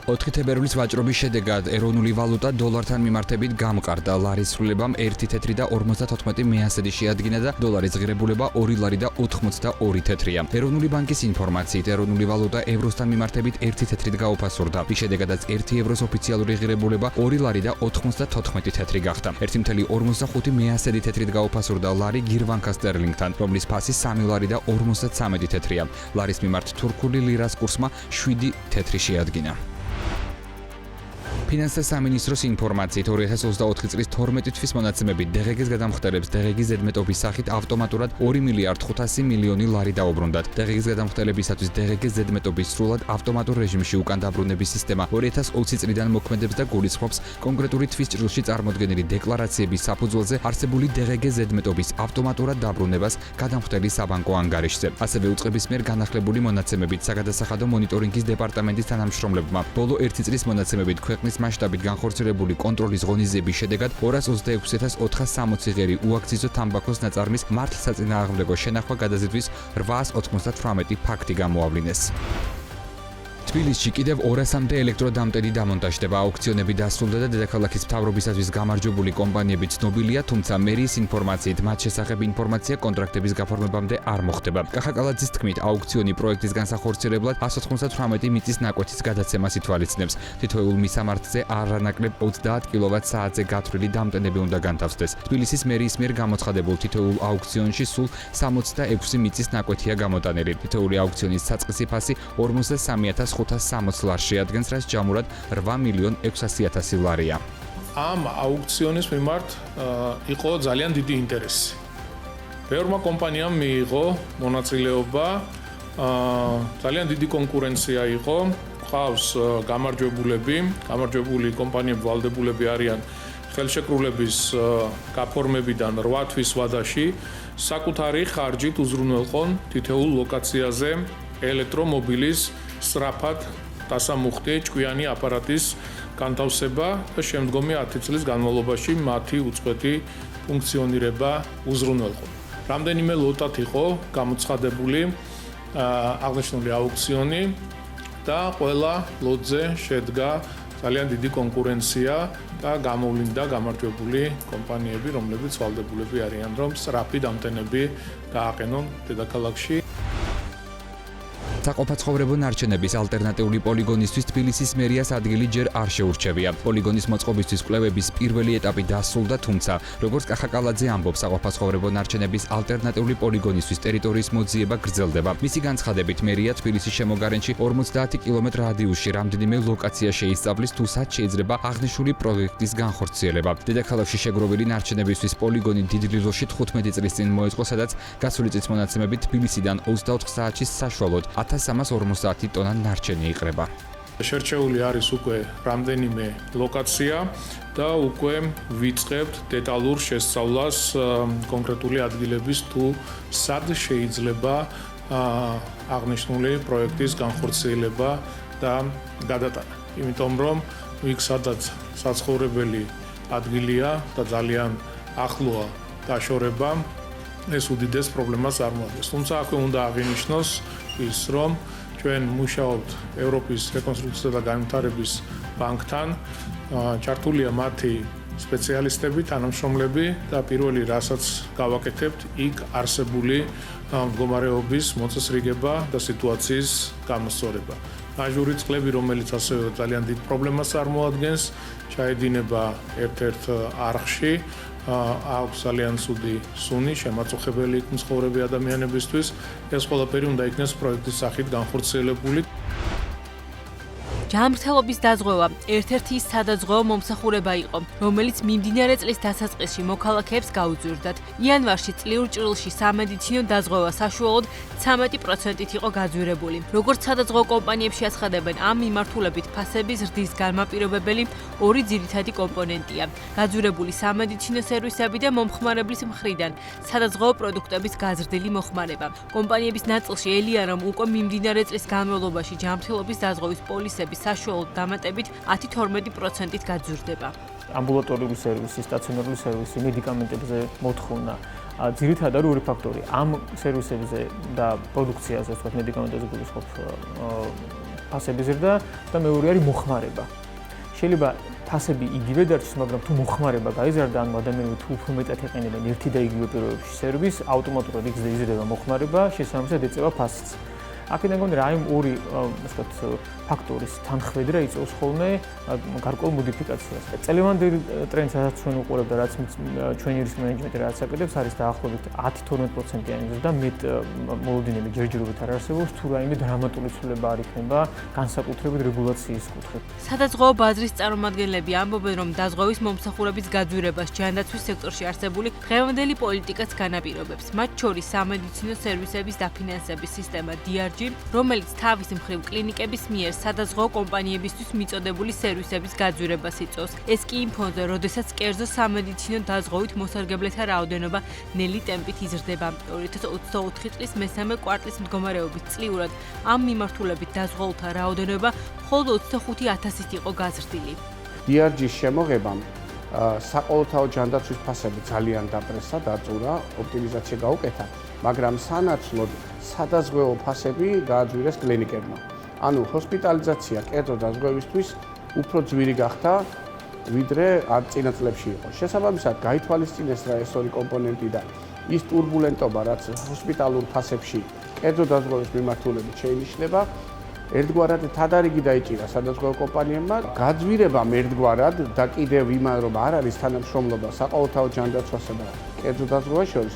4 თებერვლის ვაჭრობის შედეგად ეროვნული ვალუტა დოლართან მიმართებით გამყარდა. ლარის ცვლილებამ 1 თეთრი და 54 მეასედი შეადგინა და დოლარის ღირებულება 2 ლარი და 82 თეთრია. ეროვნული ბანკის ინფორმაციით ეროვნული ვალუტა ევროსთან მიმართებით 1 თეთრით გაუფასურდა. რის შედეგადაც 1 ევროს ოფიციალური ღირებულება 2 ლარი და 94 თეთრი გახდა. 1.45 მეასედი თეთრით გაუფასურდა ლარი გირვანკა სტერლინგთან, რომლის ფასი 3 ლარი და 53 თეთრია. ლარის მიმართ თურქული ლირას კურსმა 7 თეთრი შეადგინა. ფინანსთა სამინისტროს ინფორმაციით 2024 წლის 12 თვის მონაცემებით დღგ-ს გადამხდელებს დღგ-ის ზედმეტობის სახით ავტომატურად 2 მილიარდ 500 მილიონი ლარი დაუბრუნდათ. დღგ-ის გადამხდელებისათვის დღგ-ის ზედმეტობის სრულად ავტომატურ რეჟიმში უკან დაბრუნების სისტემა 2020 წლიდან მოქმედებს და გულისხმობს კონკრეტული თვის ჭრილში წარმოდგენილი დეკლარაციების საფუძველზე არსებული დღგ-ის ზედმეტობის ავტომატურად დაბრუნებას გადამხდელი საბანკო ანგარიშზე. ასევე უწყების მიერ განახლებული მონაცემებით საგადასახადო მონიტორინგის დეპარტამენტის თანამშრომლებმა ბოლო 1 წლის მონაცემებით ქვეყნის მასშტაბით განხორციელებული კონტროლის ღონისძიების შედეგად 226,460 ღერი უაქციზო თამბაქოს ნაწარმის მართლსაწინააღმდეგო შენახვა გადაზიდვის 898 ფაქტი გამოავლინეს. თბილისში კიდევ 200-მდე ელექტროდამტერი დამონტაჟდება. აუქციონები დასრულდა და დედაქალაქის მთავრობისათვის გამარჯვებული კომპანიები ცნობილია, თუმცა მერიის ინფორმაციით მათ შესახებ ინფორმაცია კონტრაქტების გაფორმებამდე არ მოხდება. კახაკალაძის თქმით, აუქციონი პროექტის განსახორციელებლად 198 მიწის ნაკვეთის გადაცემას ითვალისწინებს. თითოეულ მისამართზე არანაკლებ 30 კილოვატ-საათზე გათვლილი დამტენები უნდა განთავსდეს. თბილისის მერიის მიერ გამოცხადებულ თითოეულ აუქციონში სულ 66 მიწის ნაკვეთია გამოტანილი. თითოეული აუქციონის საწყისი ფასი 53,560 ლარს შეადგენს, რაც ჯამურად 8,600,000 ლარია. ამ აუქციონის მიმართ იყო ძალიან დიდი ინტერესი. ბევრმა კომპანიამ მიიღო მონაწილეობა, ძალიან დიდი კონკურენცია იყო, ყავს გამარჯვებული კომპანიები ვალდებულები არიან ხელშეკრულების გაფორმებიდან 8 თვის ვადაში საკუთარი ხარჯით უზრუნველყონ თითოეულ ლოკაციაზე ელექტრომობილის სწრაფად დასამუხტი ჭკვიანი აპარატის განთავსება და შემდგომი 10 წლის განმავლობაში მათი უწყვეტი ფუნქციონირება უზრუნველყო. რამდენიმე ლოტად იყო გამოცხადებული აღნიშნული აუქციონი და ყველა ლოტზე შედგა ძალიან დიდი კონკურენცია და გამოვლინდა გამარჯვებული კომპანიები, რომლებიც ვალდებულები არიან, რომ სწრაფი დამტენები გააყენონ დედაქალაქში. საყოფაცხოვრებო ნარჩენების ალტერნატიული პოლიგონისთვის თბილისის მერიას ადგილი ჯერ არ შეურჩევია. პოლიგონის მოწყობისთვის კვლევების პირველი ეტაპი დასრულდა, თუმცა, როგორც კახაკალაძე ამბობს, საყოფაცხოვრებო ნარჩენების ალტერნატიული პოლიგონისთვის ტერიტორიის მოძიება გრძელდება. მისი განცხადებით, მერია თბილისის შემოგარენში 50 კილომეტრ რადიუსში რამდენიმე ლოკაცია შეისწავლის, თუ სად შეიძლება აღნიშნული პროექტის განხორციელება. დედაქალაქში შეგროვილი ნარჩენებისთვის პოლიგონი დიდლილოში 15 წლის წინ მოეწყო, სადაც გასული წლის მონაცემებით თბილისიდან 24 საათში საშუალოდ 1350 ტონა ნარჩენი იყრება. შერჩეული არის უკვე რამდენიმე ლოკაცია და უკვე ვიწყებთ დეტალურ შესწავლას კონკრეტული ადგილების თუ სად შეიძლება აღნიშნული პროექტის განხორციელება და გადატანა. იმიტომ რომ იქ სადაც საცხოვრებელი ადგილია და ძალიან ახლოა დაშორება, ეს უდიდეს პრობლემას წარმოადგენს. თუმცა აქვე უნდა აღინიშნოს ის, რომ ჩვენ მუშაობთ ევროპის რეკონსტრუქცია და განვითარების ბანკთან, ჩართულია მათი სპეციალისტები, თანამშრომლები და პირველი რასაც გავაკეთებთ, იქ არსებული მდგომარეობის მოწესრიგება და სიტუაციის გამოსწორება. მაჟური წყლები, რომელიც ასევე ძალიან დიდ პრობლემას წარმოადგენს, ჩაედინება ერთ-ერთ არხში, აქვს ძალიან ცუდი სუნი, შემაწუხებელი მცხოვრები ადამიანებისთვის. ეს ყველაფერი უნდა იქნეს პროექტის სახით განხორციელებული. ჯანმრთელობის დაზღვევა ერთ-ერთი სადაზღვეო მომსახურება იყო, რომელიც მიმდინარე წლის დასაწყისში მოქალაქეებს გაუძვირდათ. იანვარში წლიურ ჭრილში სამედიცინო დაზღვევა საშუალოდ 13%-ით იყო გაძვირებული. როგორც სადაზღვეო კომპანიებში აცხადებენ, ამ მიმართულებით ფასების ზრდის განმაპირობებელი ორი ძირითადი კომპონენტია: გაძვირებული სამედიცინო სერვისები და მომხმარებლის მხრიდან სადაზღვეო პროდუქტების გაზრდილი მოხმარება. კომპანიების ნაწილში ელია, რომ უკვე მიმდინარე წლის განმავლობაში ჯანმრთელობის დაზღვევის პოლისები საშუალოდ დამატებით 10-12%-ით გაძვირდება. ამბულატორიული სერვისი, სტაციონარული სერვისი, მედიკამენტებზე მოთხოვნა ძირითადად ორი ფაქტორი. ამ სერვისებზე და პროდუქციაზე, ვთქვათ, მედიკამენტებზე გულისხმობ ფასების ზრდა და მეორე არის მოხმარება. შეიძლება ფასები იგივე დარჩეს, მაგრამ თუ მოხმარება გაიზარდა, ანუ ადამიანები თუ უფრო მეტად ეყენებენ ერთი და იგივე პირობებში სერვისს, ავტომატურად იზრდება მოხმარება, შესაბამისად ეწევა ფასიც. აქედან გონდა რა იმ ორი, ასე ვთქვათ, ფაქტორის თანხმედრა იწვევს ხოლმე გარკვეულ მოდიფიკაციას. წელევანდელი ტრენდს, რაც ჩვენ უყურებთ და რაც ჩვენი რისკ მენეჯმენტი რაც აკეთებს, არის დაახლოებით 10-12%-იანი ზრდა, მეტ მოლოდინები ჯერჯერობით არ არსებობს, თუ რაიმე დრამატული ცვლილება არ იქნება განსაკუთრებით რეგულაციის კუთხით. სადაზღვეო ბაზრის წარმომადგენლები ამბობენ, რომ დაზღვევის მომსახურების გაძვირებას ჯანდაცვის სექტორში არსებული დღევანდელი პოლიტიკაც განაპირობებს. მათ შორის სამედიცინო სერვისების დაფინანსების სისტემა DRG, რომელიც თავის მხრივ კლინიკების მიერ სადაზღვეო კომპანიებისთვის მიწოდებული სერვისების გაძვირებას იწვევს. ეს კი იმ ფონზე, როდესაც კერძო სამედიცინო დაზღვევით მოსარგებლეთა რაოდენობა ნელი ტემპით იზრდება. 2024 წლის მესამე კვარტლის მდგომარეობით წლიურად ამ მიმართულებით დაზღვეულთა რაოდენობა მხოლოდ 25,000-ით იყო გაზრდილი. DRG-ის შემოღებამ საყოველთაო ჯანდაცვის ფასები ძალიან დაპრესა, დაწურა, ოპტიმიზაცია გაუკეთა, მაგრამ სანაცვლოდ სადაზღვეო ფასები გააძვირეს კლინიკებმა. ანუ ჰოსპიტალიზაცია კერძო დაზღვევისთვის უფრო ძვირი გახდა, ვიდრე წინა წლებში იყო. შესაბამისად, გაითვალისწინეს რა ეს ორი კომპონენტი და ის ტურბულენტობა, რაც ჰოსპიტალურ ფასებში კერძო დაზღვევის მიმართულებით შეინიშნება, ერთგვარად თადარიგი დაიჭირა სადაზღვეო კომპანიებმა. გაძვირებამ ერთგვარად და კიდევ იმან, რომ არ არის თანამშრომლობა საყოველთაო ჯანდაცვასა და კერძო დაზღვევას შორის,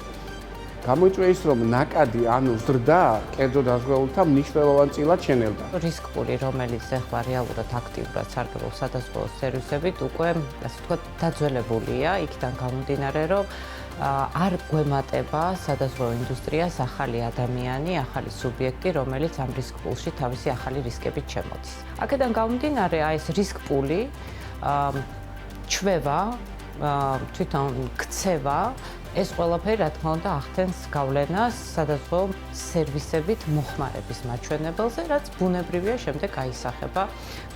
გამოიწვია ის, რომ ნაკადი, ანუ ზრდა კერძო დაზღვეულთა მნიშვნელოვან წილად შენელდა. რისკ პული, რომელიც ახლა რეალურად აქტიურად სარგებლობს სადაზღვეო სერვისებით, უკვე ასე ვთქვათ, დაძველებულია, იქიდან გამომდინარე, რომ არ გვემატება სადაზღვეო ინდუსტრიას ახალი ადამიანი, ახალი სუბიექტი, რომელიც ამ რისკ პულში თავისი ახალი რისკებით შემოდის. აქედან გამომდინარე, ეს რისკ პული ჩვევა, თვითონ ქცევა, ეს ყველაფერი, რა თქმა უნდა, ახდენს გავლენას სადაზღვეო სერვისებით მოხმარების მაჩვენებელზე, რაც ბუნებრივია შემდეგ გაისახება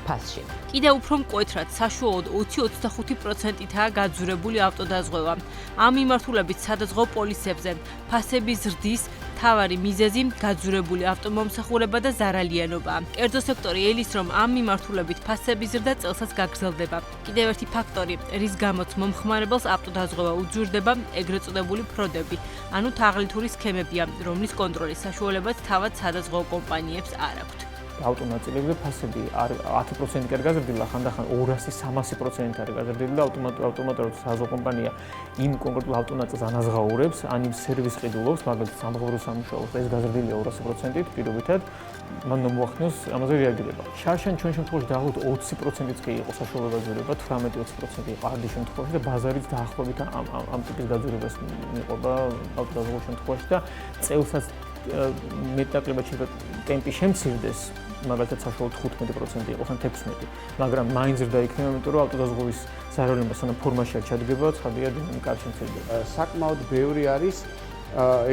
ფასში. კიდევ უფრო მკვეთრად, საშუალოდ 20-25%-ითაა გაძვირებული ავტოდაზღვევა. ამ მიმართულებით სადაზღვეო პოლისებზე ფასების ზრდის მთავარი მიზეზი გაძვირებული ავტომომსახურება და ზარალიანობაა. კერძო სექტორი ელის, რომ ამ მიმართულებით ფასების ზრდა წელსაც გაგრძელდება. კიდევ ერთი ფაქტორი, რის გამოც მომხმარებელს ავტოდაზღვევა უძვირდება, ეგრეთ წოდებული ფროდები, ანუ თაღლითური სქემებია, რომლის კონტროლის საშუალებაც თავად სადაზღვეო კომპანიებს არ აქვთ. ავტონაწილებზე ფასები 10%-ით არ გაზრდილა, ხანდახან 200-300%-ით არის გაზრდილი და ავტომატურად საზღვაო კომპანია იმ კონკრეტულ ავტონაწილს ანაზღაურებს, ან იმ სერვისს ყიდულობს, მაგალითად სამღებრო სამუშაოს და ეს გაზრდილია 200%-ით პირობითად, მან მოახდინოს ამაზე რეაგირება. შარშან ჩვენ შემთხვევაში დაახლოებით 20%-იც კი იყო საშუალო გაძვირება, 18-20% იყო არდის შემთხვევაში და ბაზარიც დაახლოებით ამ ტიპის გაძვირებას მიყვება ავტოდაზღვეულ შემთხვევაში და წელსაც მეტნაკლებად ტემპი შემცირდეს, მაგალითად საშუალოდ 15% იყოს ან 16%, მაგრამ მაინც ზრდა იქნება, იმიტომ რომ ავტოდაზღვევის ზარალიანობა სანამ ფორმაში არ ჩადგება, ცხადია დინამიკა არ შემცირდება. საკმაოდ ბევრი არის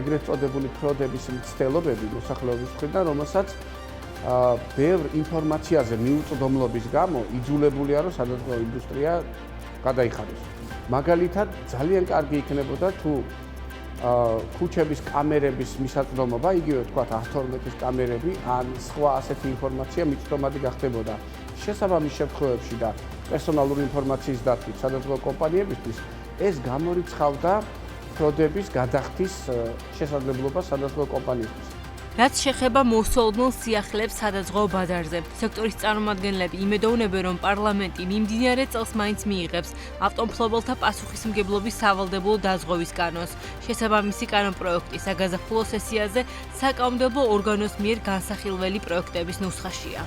ეგრეთ წოდებული ფროდების მცდელობები მოსახლეობის მხრიდან, რომელსაც ბევრ ინფორმაციაზე მიუწვდომლობის გამო იძულებულია, რომ სადაზღვეო ინდუსტრია გადაიხადოს. მაგალითად, ძალიან კარგი იქნებოდა თუ ქუჩების კამერების მისაწვდომობა, იგივე თქვა 112-ის კამერები, ან სხვა ასეთი ინფორმაცია მიწვდომადი გახდებოდა შესაბამის შემთხვევებში და პერსონალური ინფორმაციის დათვით სადაზღვეო კომპანიებისთვის, ეს გამორიცხავდა ფროდების გადახდის შესაძლებლობას სადაზღვეო კომპანიებისთვის. რაც შეეხება მოსალოდნელ სიახლეებს სადაზღვეო ბაზარზე, სექტორის წარმომადგენლები იმედოვნებენ, რომ პარლამენტი მიმდინარე წელს მაინც მიიღებს ავტომფლობელთა პასუხისმგებლობის სავალდებულო დაზღვევის კანონს. შესაბამისი კანონპროექტი საგაზაფხულო სესიაზე საკანონმდებლო ორგანოს მიერ განსახილველი პროექტების ნუსხაშია.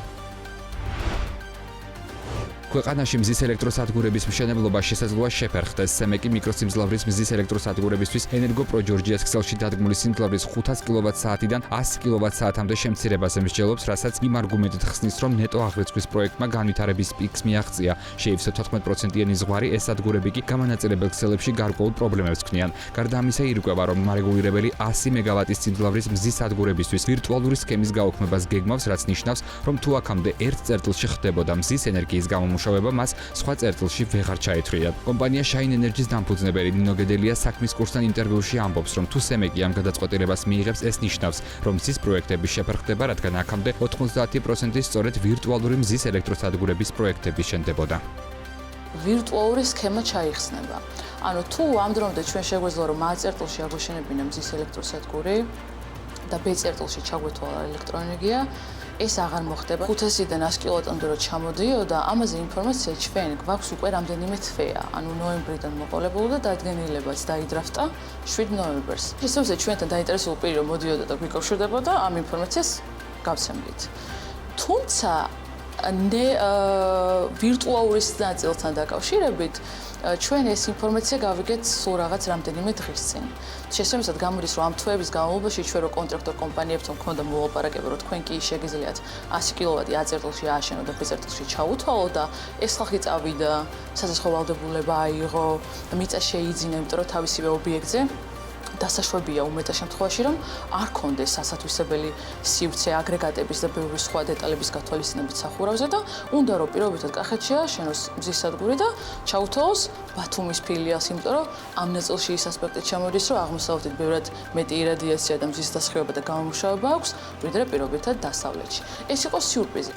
ქვეყანაში მზის ელექტროსადგურების მშენებლობა შესაძლოა შეფერხდეს. სემეკი მიკროსიმძლავრის მზის ელექტროსადგურებისთვის ენერგო პრო ჯორჯიას ქსელში დადგმული სიმძლავრის 500 კილოვატ-საათიდან 100 კილოვატ-საათამდე შემცირებას მსჯელობს, რასაც იმ არგუმენტით ხსნის, რომ ნეტო აღრიცხვის პროექტმა განვითარების პიკს მიაღწია. შეივსო 14%-იანი ზღვარი, ეს სადგურები კი გამანაწილებელ ქსელებში გარკვეულ პრობლემებს ქმნიან. გარდა ამისა, ირკვევა, რომ მარეგულირებელი 100 მეგავატის სიმძლავრის მზის სადგურებისთვის ვირტუალური სქემის გაუქმებას გეგმავს, რაც ნიშნავს, რომ თუ აქამდე ერთ წერტილში ხდებოდა მზის ენერგიის გამომუშავება, დამუშავება მას სხვა წერტილში ვეღარ ჩაითვლიდა. კომპანია Shine Energy-ს დამფუძნებელი ნინო გედელია საქმის კურსთან ინტერვიუში ამბობს, რომ თუ სემეკი ამ გადაწყვეტილებას მიიღებს, ეს ნიშნავს, რომ მზის პროექტები შეფერხდება, რადგან აქამდე 90% სწორედ ვირტუალური მზის ელექტროსადგურების პროექტები შენდებოდა. ვირტუალური სქემა ჩაიხსნება. ანუ თუ ამ დრომდე ჩვენ შეგვეძლო რომ A წერტილში აგვეშენებინა მზის ელექტროსადგური და B წერტილში ჩაგვეთვალა ელექტროენერგია, ეს აღარ მოხდება. 500-დან 100 კილოვატამდე რო ჩამოდიოდა, ამაზე ინფორმაცია ჩვენ გვაქვს უკვე რამდენიმე თვეა. ანუ ნოემბრიდან მოყოლებული და დადგენილებაც დაიდრაფტა 7 ნოემბერს. შესაძლოა ჩვენთან დაინტერესებული პირი რომ მოდიოდა და გვიკავშირდებოდა ამ ინფორმაციას გავცემდით. თუმცა ვირტუალურის ნაწილთან დაკავშირებით ჩვენ ეს ინფორმაცია გავიგეთ სულ რაღაც რამდენიმე დღის წინ. შესაბამისად გამოდის რომ ამ თვეების განმავლობაში ჩვენ რო კონტრაქტორ კომპანიებთან მქონდა მოლაპარაკება რომ თქვენ კი შეგიძლიათ 100 კილოვატი A წერტილში ააშენო და B წერტილში ჩაუთვალო და ეს ხალხი წავიდა, საზღვაო ვალდებულება აიღო, მიწა შეიძინა, იმიტომ რომ თავისივე ობიექტზე დასაშვებია უმეტეს შემთხვევაში რომ არ კონდეს ასათვისებელი სივრცე აგრეგატების და ბევრი სხვა დეტალების გათვალისწინებით სახურავზე და უნდა რომ პირობითად კახეთში ააშენოს მზის სადგური და ჩაუთვალოს ბათუმის ფილიალს, იმიტომ რომ ამ ნაწილში ის ასპექტი ჩამოდის, რომ აღმოსავლეთით ბევრად მეტი irradiatsiya და მზის დასხივება და გამომუშავება აქვს, ვიდრე პირობითად დასავლეთში. ეს იყო სიურპრიზი.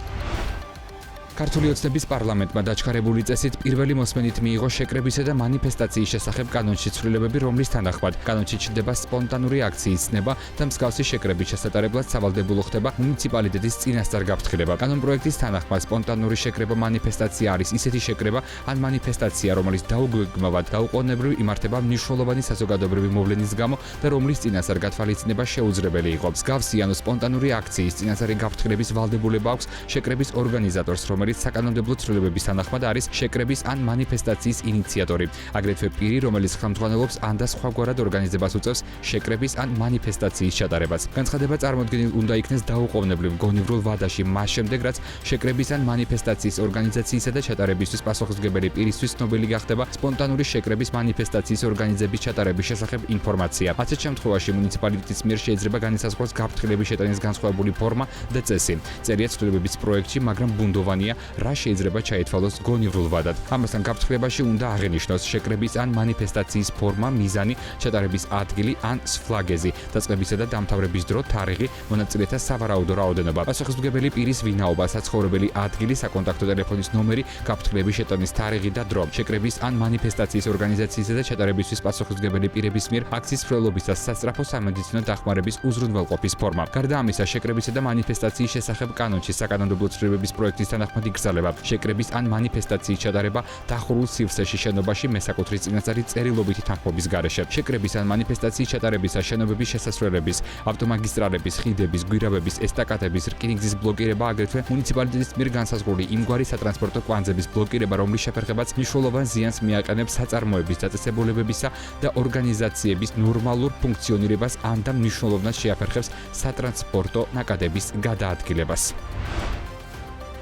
ქართული ოცნების პარლამენტმა დაჩქარებული წესით პირველი მოსმენით მიიღო შეკრებისა და მანიფესტაციის შესახებ კანონში ცვლილებები, რომლის თანახმად კანონში ჩნდება სპონტანური აქციის ცნება და მსგავსი შეკრების შესატარებლად სავალდებულო ხდება მუნიციპალიტეტის წინასწარ გაფრთხილება. კანონპროექტის თანახმად სპონტანური შეკრება მანიფესტაცია არის ისეთი შეკრება ან მანიფესტაცია, რომელიც დაუგეგმავად დაუყოვნებლივ იმართება მნიშვნელოვანი საზოგადოებრივი მოვლენის გამო და რომლის წინასწარ გათვალისწინება შეუძლებელი იყო. მსგავსი ანუ სპონტანური აქციის წინასწარი გაფრთხილების ვალდებულება აქვს შეკრების ორგანიზატორს, რომელიც საკანონმდებლო ცვლილებების თანახმად არის შეკრების ან მანიფესტაციის ინიციატორი, აგრეთვე პირი, რომელიც ხელმძღვანელობს ან და სხვაგვარად ორგანიზებას უწევს შეკრების ან მანიფესტაციის ჩატარებას. განცხადება წარმოდგენილ უნდა იქნეს დაუყოვნებლივ გონივრულ ვადაში, მას შემდეგ, რაც შეკრების ან მანიფესტაციის ორგანიზაციისა და ჩატარებისთვის პასუხისმგებელი პირისთვის ცნობილი გახდება სპონტანური შეკრების მანიფესტაციის ორგანიზების ჩატარების შესახებ ინფორმაცია. ასეთ შემთხვევაში მუნიციპალიტეტის მიერ შეიძლება განისაზღვროს გაფრთხილების შეტანის განსხვავებული ფორმა და წესი. წერია ცვლილებების პროექტში, მაგრამ ბუნდოვანია რა შეიძლება ჩაითვალოს გონივრულ ვადად. ამასთან გაფრთხილებაში უნდა აღენიშნოს შეკრების ან მანიფესტაციის ფორმა, მიზანი, ჩატარების ადგილი ან სფლაგეზი, დაწყებისა და დამთავრების დრო, თარიღი, მონაწილეთა სავარაუდო რაოდენობა, პასუხისმგებელი პირის ვინაობა, საცხოვრებელი ადგილი, საკონტაქტო ტელეფონის ნომერი, გაფრთხილების შეტანის თარიღი და დრო, შეკრების ან მანიფესტაციის ორგანიზაციისა და ჩატარებისთვის პასუხისმგებელი პირების მიერ აქციის მცველობის და სასწრაფო სამედიცინო დახმარების უზრუნველყოფის ფორმა. გარდა ამისა, შეკრებისა და მანიფესტაციის შესახებ კანონში საკანონმდებლო ცვლილებების პროექტის თანახმად იგრძელება. შეკრების ან მანიფესტაციის ჩატარება დახურულ სივრცეში შენობაში მესაკუთრის წინასწარი წერილობითი თანხმობის გარეშე. შეკრების ან მანიფესტაციის ჩატარებისა, შენობების შესასვლელების, ავტომაგისტრალების, ხიდების, გვირაბების, ესტაკადების, რკინიგზის ბლოკირება, აგრეთვე მუნიციპალიტეტის მიერ განსაზღვრული იმგვარი სატრანსპორტო კვანძების ბლოკირება, რომლის შეფერხებაც მნიშვნელოვან ზიანს მიაყენებს საწარმოების, დაწესებულებებისა და ორგანიზაციების ნორმალურ ფუნქციონირებას ან და მნიშვნელოვნად შეაფერხებს სატრანსპორტო ნაკადების გადაადგილებას.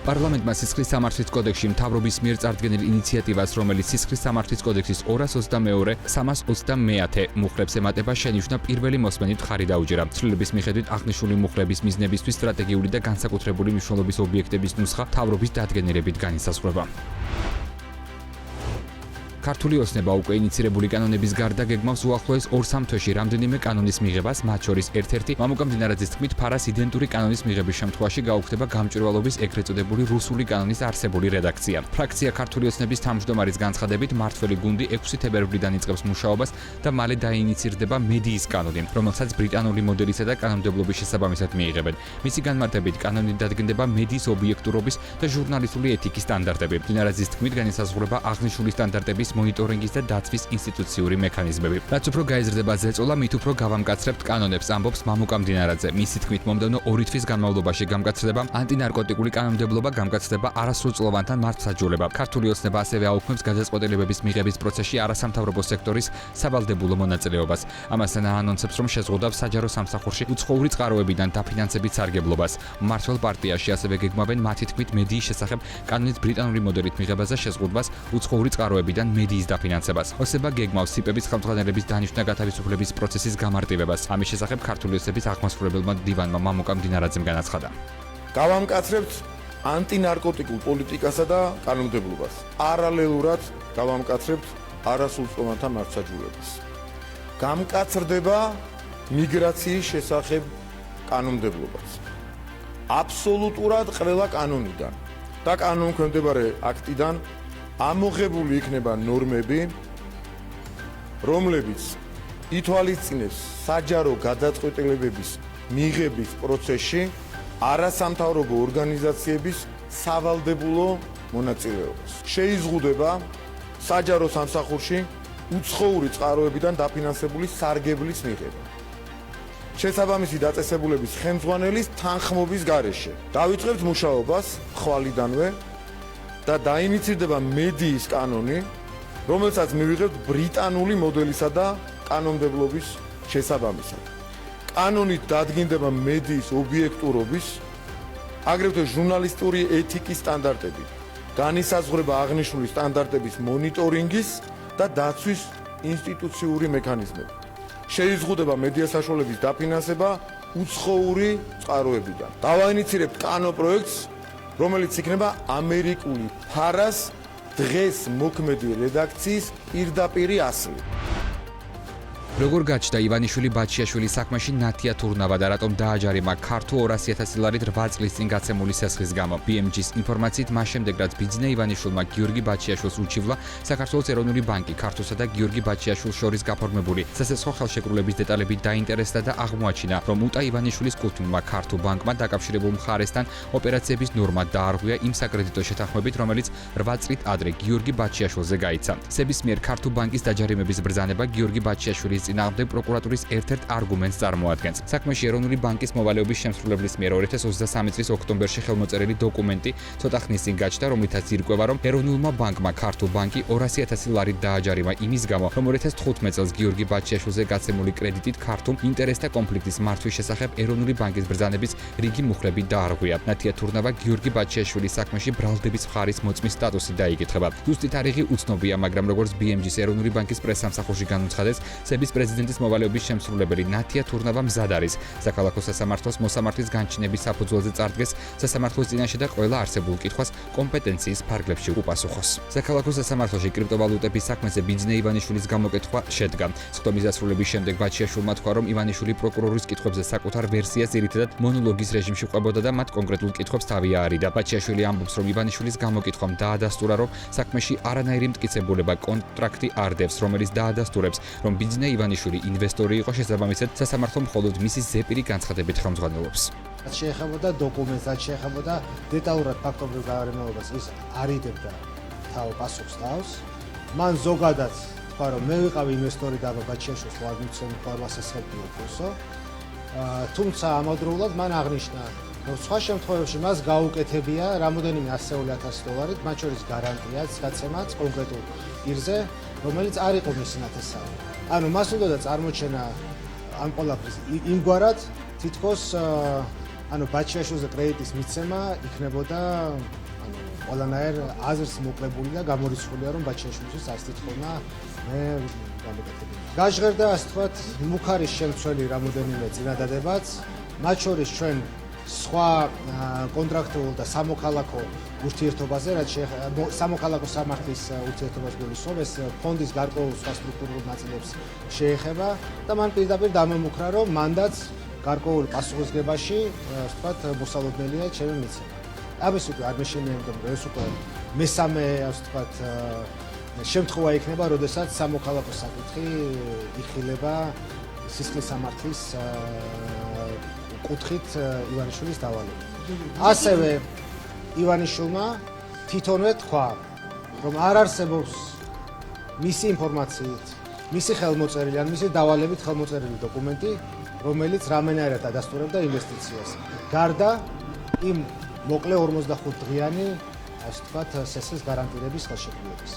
პარლამენტმა სისხლის სამართლის კოდექსში მთავრობის მიერ წარდგენილ ინიციატივას, რომელიც სისხლის სამართლის კოდექსის 222-320 მუხლებს ემატება, შენიშვნა პირველი მოსმენით ხარი დაუჯერა. ცვლილების მიხედვით აღნიშნული მუხლების მიზნებისთვის სტრატეგიული და განსაკუთრებული მნიშვნელობის ობიექტების ნუსხა მთავრობის დადგენილებით განისაზღვრება. ქართული ოცნება უკვე ინიცირებული კანონების გარდა გეგმავს უახლოეს 2-3 თვეში რამდენიმე კანონის მიღებას, მათ შორის ერთ-ერთი მამუკა მდინარაძის თქმით, ფარას იდენტური კანონის მიღების შემთხვევაში გაუქმდება გამჭვირვალობის ეგრეთ წოდებული რუსული კანონის არსებული რედაქცია. ფრაქცია ქართული ოცნების თავმჯდომარის განცხადებით, მმართველი გუნდი 6 თებერვლიდან იწყებს მუშაობას და მალე დაინიცირდება მედიის კანონი, რომელსაც ბრიტანული მოდელისა და კანონმდებლობის შესაბამისად მიიღებენ. მისი განმარტებით, კანონი დადგენდება მედიის ობიექტურობის და ჟურნალისტური ეთიკის სტანდარტები. მდინარაძის თქმით, განისაზღვრება აღნიშნული სტანდარტების მონიტორინგის და დაცვის ინსტიტუციური მექანიზმები. რაც უფრო გაიზრდება ზეწოლა, მით უფრო გავამკაცრებთ კანონებს, ამბობს მამუკა მდინარაძე. მისი თქმით, მომდევნო 2 თვის განმავლობაში გამკაცრდება ანტინარკოტიკული კანონმდებლობა, გამკაცრდება არასრულწლოვანთა მართლმსაჯულება. ქართული ოცნება ასევე აუქმებს გადაწყვეტილებების მიღების პროცესში არასამთავრობო სექტორის სავალდებულო მონაწილეობას. ამასთან აანონსებს, რომ შეზღუდავს საჯარო სამსახურში უცხოური წყაროებიდან დაფინანსებით სარგებლობას. მმართველ პარტიაში ასევე გეგმავენ მათი თქმით მედიის შესახებ კანონის ბრიტანული მოდელით მიღებაზე შეზღუდვას უცხოური წყაროებიდან მედიის დაფინანსებას. ოცნება გეგმავს სიპების ხელმძღვანელების დანიშვნა გათავისუფლების პროცესის გამარტივებას. ამის შესახებ ქართული ოცნების აღმასრულებელმა დივანმა მამუკა მდინარაძემ განაცხადა. გავამკაცრებთ ანტინარკოტიკულ პოლიტიკასა და კანონმდებლობას. პარალელურად გავამკაცრებთ არასრულწლოვანთა მართლმსაჯულებას. გამკაცრდება მიგრაციის შესახებ კანონმდებლობაც. აბსოლუტურად ყველა კანონიდან და კანონქვემდებარე აქტიდან ამოღებული იქნება ნორმები, რომლებიც ითვალისწინებს საჯარო გადაწყვეტილებების მიღების პროცესში არასამთავრობო ორგანიზაციების სავალდებულო მონაწილეობას. შეიზღუდება საჯარო სამსახურში უცხოური წყაროებიდან დაფინანსებული სარგებლის მიღება. შესაბამისი დაწესებულების ხელმძღვანელის თანხმობის გარეშე. დავიწყებთ მუშაობას ხვალიდანვე და დაინიცირდება მედიის კანონი, რომელსაც მივიღებთ ბრიტანული მოდელისა და კანონმდებლობის შესაბამისად. კანონით დადგინდება მედიის ობიექტურობის, აგრეთვე ჟურნალისტური ეთიკის სტანდარტები, განისაზღვრება აღნიშნული სტანდარტების მონიტორინგის და დაცვის ინსტიტუციური მექანიზმები. შეიზღუდება მედია საშუალების დაფინანსება უცხოური წყაროებიდან. დავაინიცირებთ კანონპროექტს, რომელიც იქნება ამერიკული ფარას დღეს მოქმედი რედაქციის პირდაპირი ასლი. როგორ გაჩნდა ივანიშვილი ბაჩიაშვილის საქმეში ნათია თურნავა და რატომ დააჯარიმა ქართულ 200,000 ლარით 8 წლის წინ გაცემული სესხის გამო? BMG-ს ინფორმაციით მას შემდეგ რაც ბიძინა ივანიშვილმა გიორგი ბაჩიაშვილს უჩივლა, საქართველოს ეროვნული ბანკი ქართულსა და გიორგი ბაჩიაშვილს შორის გაფორმებული სასესხო ხელშეკრულების დეტალები დაინტერესდა და აღმოაჩინა, რომ უტა ივანიშვილის კუთვნილმა ქართულ ბანკმა დაკავშირებულ მხარესთან ოპერაციების ნორმა დაარღვია იმ საკრედიტო შეთანხმებით, რომელიც 8 წლით ადრე გიორგი ბაჩიაშვილზე გაიცა. სების მიერ ქართულ ბანკის დაჯარიმების ბრძანება გიორგი ბაჩიაშვილის წინააღმდეგ პროკურატურის ერთ-ერთ არგუმენტს წარმოადგენს. საქმეში ეროვნული ბანკის მოვალეობის შემსრულებლის მიერ 2023 წლის ოქტომბერში ხელმოწერილი დოკუმენტი ცოტა ხნის წინ გაჩნდა, რომლითაც ირკვევა, რომ ეროვნულმა ბანკმა ქართულ ბანკი 200,000 ლარით დააჯარიმა იმის გამო, რომ 2015 წელს გიორგი ბაჩიაშვილზე გაცემული კრედიტით ქართულ ინტერესთა კონფლიქტის მართვის შესახებ ეროვნული ბანკის ბრძანების რიგი მუხლები დაარღვია. ნათია თურნავა გიორგი ბაჩიაშვილის საქმეში ბრალდების მხარის მოწმის სტატუსით დაიკითხება. ზუსტი თარიღი უცნობია, მაგრამ როგორც BMG-ს ეროვნული ბანკის პრესსამსახურში განუცხადეს, სების პრეზიდენტის მოვალეობის შემსრულებელი ნათია თურნავა მზად არის საქალაქო სასამართლოს მოსამართლის განჩინების საფუძველზე წარდგეს სასამართლოს წინაშე და ყველა არსებულ კითხვას კომპეტენციის ფარგლებში უპასუხოს. საქალაქო სასამართლოში კრიპტოვალუტების საქმეზე ბიძინა ივანიშვილის გამოკითხვა შედგა. სხდომის დასრულების შემდეგ ბაჩიაშვილმა თქვა, რომ ივანიშვილი პროკურორის კითხვებზე საკუთარ ვერსიას ძირითადად მონოლოგის რეჟიმში ყვებოდა და მათ კონკრეტულ კითხვებს თავი აარიდა. ბაჩიაშვილი ამბობს, რომ ივანიშვილის გამოკითხვამ დაადასტურა, რომ საქმეში არანაირი მტკიცებულება კონტრაქტი არ დევს, რომელიც დაადასტურებს, რომ ბიძინა ივანიშვილი ინვესტორი იყო, შესაბამისად სასამართლო მხოლოდ მისი ზეპირი განცხადებით ხელმძღვანელობს. შეეხებოდა დოკუმენტს, შეეხებოდა დეტალურად ფაქტობრივ გარემოებას, ის არიდებდა თავ პასუხს თავს. მან ზოგადად თქვა, რომ მე ვიყავი ინვესტორი და ბაჩიაშვილს ვაგმიცემ ინფორმაციას ხებია ფოსო. თუმცა ამავდროულად მან აღნიშნა, რომ სხვა შემთხვევებში მას გაუკეთებია რამოდენიმე 100,000 დოლარით, მათ შორის გარანტიაც, გაცემაც კონკრეტულ პირზე, რომელიც არ იყო მისი ნათესავი. ანუ მას უნდა წარმოჩენა ამ ყველაფრის იმგვარად, თითქოს ანუ ბაჩიაშვილზე კრედიტის მიცემა იქნებოდა ანუ ყველანაირ აზრს მოკლებული და გამორიცხულია, რომ ბაჩიაშვილის არც თითქონა მე გამეკეთებია. გაჟღერდა ასე ვთქვათ, მუხარის შემცველი რამოდენიმე წინადადებაც, მათ შორის ჩვენ სხვა კონტრაქტულ და სამოქალაქო ურთიერთობაზე, რაც სამოქალაქო სამართლის ურთიერთობას გულისხმობს, ეს ფონდის გარკვეულ სხვა სტრუქტურულ ნაწილებს შეეხება და მან პირდაპირ დამემუქრა, რომ მანდაც გარკვეულ პასუხისგებაში, ასე ვთქვათ, მოსალოდნელია ჩემი მიცემა. ამის უკვე არ მეშინიებდom, რომ ეს უკვე მესამე, ასე ვთქვათ, შემთხვევა იქნება, როდესაც სამოქალაქო საკითხი იხილება სისხლის სამართლის კუთხით ივანიშვილის დავალებით. ასევე ივანიშვილმა თვითონვე თქვა, რომ არ არსებობს მისი ინფორმაციით, მისი ხელმოწერილი ან მისი დავალებით ხელმოწერილი დოკუმენტი, რომელიც რამენაირად ადასტურებდა ინვესტიციას. გარდა იმ მოკლე 45 დღიანი, ასე ვთქვათ, სესხის გარანტირების ხელშეკრულების.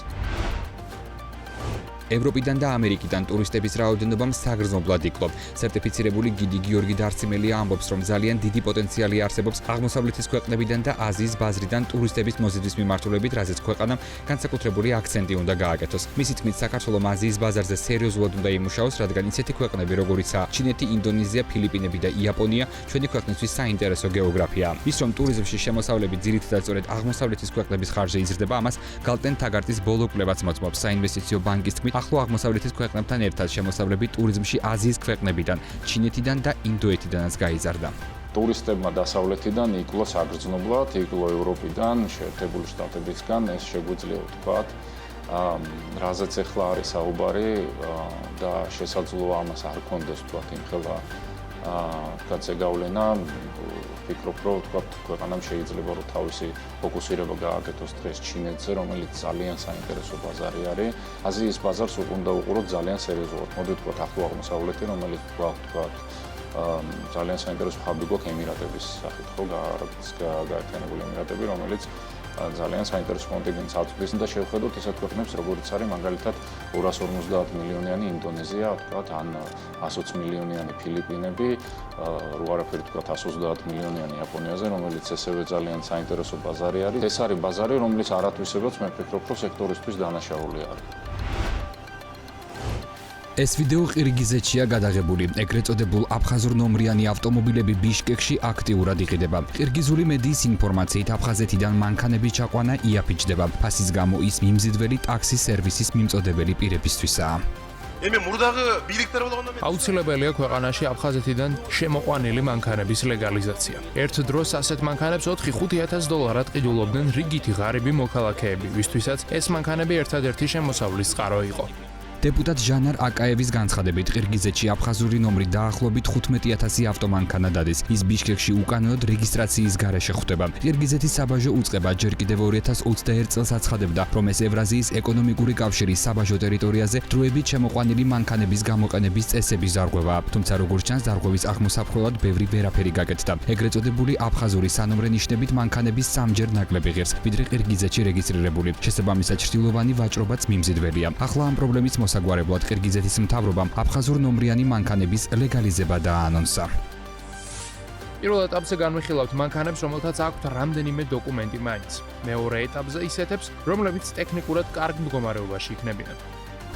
ევროპიდან და ამერიკიდან ტურისტების რაოდენობამ საგრძნობლად იკლო. სერტიფიცირებული გიდი გიორგი დარციმელია ამბობს, რომ ძალიან დიდი პოტენციალი არსებობს აღმოსავლეთის ქვეყნებიდან და აზიის ბაზრიდან ტურისტების მოზიდვის მიმართულებით, რაზეც ქვეყანამ განსაკუთრებული აქცენტი უნდა გააკეთოს. მისი თქმით, საქართველოს აზიის ბაზარზე სერიოზულად უნდა იმუშაოს, რადგან ისეთი ქვეყნები, როგორიცაა ჩინეთი, ინდონეზია, ფილიპინები და იაპონია, ჩვენი ქვეყნისთვის საინტერესო გეოგრაფიაა. ის რომ ტურიზმში შემოსავლები ძირითადად სწორედ აღმოსავლეთის ქვეყნების ხარჯზე იზრდება, ამას გალტენ თაგარტის ბოლო კვლევაც მოწმობს. საინვესტიციო ბანკის თქმით, ახლო აღმოსავლეთის ქვეყნებთან ერთად შემოსავლები ტურიზმში აზიის ქვეყნებიდან, ჩინეთიდან და ინდოეთიდანაც გაიზარდა. ტურისტებმა დასავლეთიდან იკლო საგრძნობლად, იკლო ევროპიდან, შეერთებული შტატებისგან, ეს შეგვიძლია ვთქვათ. რაზეც ახლა არის საუბარი და შესაძლოა ამას არ კონდეს ვთქვათ იმხელა გაწეგავლენა, ვფიქრობ, რომ ვთქვათ ქვეყანამ შეიძლება რომ თავისი ფოკუსირება გააკეთოს დღეს ჩინეთზე, რომელიც ძალიან საინტერესო ბაზარი არის. აზიის ბაზარს უნდა უყუროთ ძალიან სერიოზულად. მოდი ვთქვათ ახლო აღმოსავლეთი, რომელიც ვთქვათ ძალიან საინტერესო ხაბი გვაქვს ემირატების სახით, ხო, გაერთიანებული ემირატები, რომელიც ძალიან საინტერესო კონტინენტს აწვდის და შევხედოთ ესეთ ქვეყნებს, როგორც არის მაგალითად 250 მილიონიანი ინდონეზია, ვთქვათ, ან 120 მილიონიანი ფილიპინები, რო არაფერი ვთქვათ 130 მილიონიანი იაპონიაზე, რომელიც ესევე ძალიან საინტერესო ბაზარი არის. ეს არის ბაზარი, რომელიც არათვისებაც მე ვფიქრობ, რომ სექტორისთვის დანაშაული არის. ეს ვიდეო ყირგიზეთშია გადაღებული. ეგრეთ წოდებულ აფხაზურ ნომრიანი ავტომობილები ბიშკეკში აქტიურად იყიდება. ყირგიზული მედიის ინფორმაციით აფხაზეთიდან მანქანების ჩაყვანა იაფიჩდება. ფასის გამო ის მიმზიდველი ტაქსის სერვისის მიმწოდებელი პირებისთვისაა. აუცილებელია ქვეყანაში აფხაზეთიდან შემოყვანილი მანქანების ლეგალიზაცია. ერთ დროს ასეთ მანქანებს 4-5 დოლარად ყიდულობდნენ რიგითი ღარიბი მოქალაქეები, ვისთვისაც ეს მანქანები ერთადერთი შემოსავლის წყარო იყო. დეპუტატ ჟანარ აკაევის განცხადებით, ყირგიზეთში აფხაზური ნომრი დაახლოებით 15,000 ავტომანქანა დადის. ის ბიშკეკში უკანონოდ რეგისტრაციის გარეშე ხვდება. ყირგიზეთის საბაჟო უწყება ჯერ კიდევ 2021 წელს აცხადებდა, რომ ეს ევრაზიის ეკონომიკური კავშირის საბაჟო ტერიტორიაზე დროებით შემოყვანილი მანქანების გამოყენების წესების ზარღვევაა. თუმცა როგორც ჩანს, ზარღვევის აღმოსაფხვრელად ბევრი ვერაფერი გაკეთდა. ეგრეთ წოდებული აფხაზური სანომრე ნიშნებით მანქანების სამჯერ ნაკლები ღირს, ვიდრე ყირგიზეთში რეგისტრირებული. შესაბამისად, ჭრილოვანი ვაჭრობაც მიმზიდველია. ახლა ამ პრობლემის მოსაგვარებლად ყირგიზეთის მთავრობამ აფხაზურ ნომრიანი მანქანების ლეგალიზება დააანონსა. პირველ ეტაპზე განვიხილავთ მანქანებს, რომელთაც აქვთ რამდენიმე დოკუმენტი მაინც. მეორე ეტაპზე ისეთებს, რომლებიც ტექნიკურად კარგ მდგომარეობაში იქნებიან.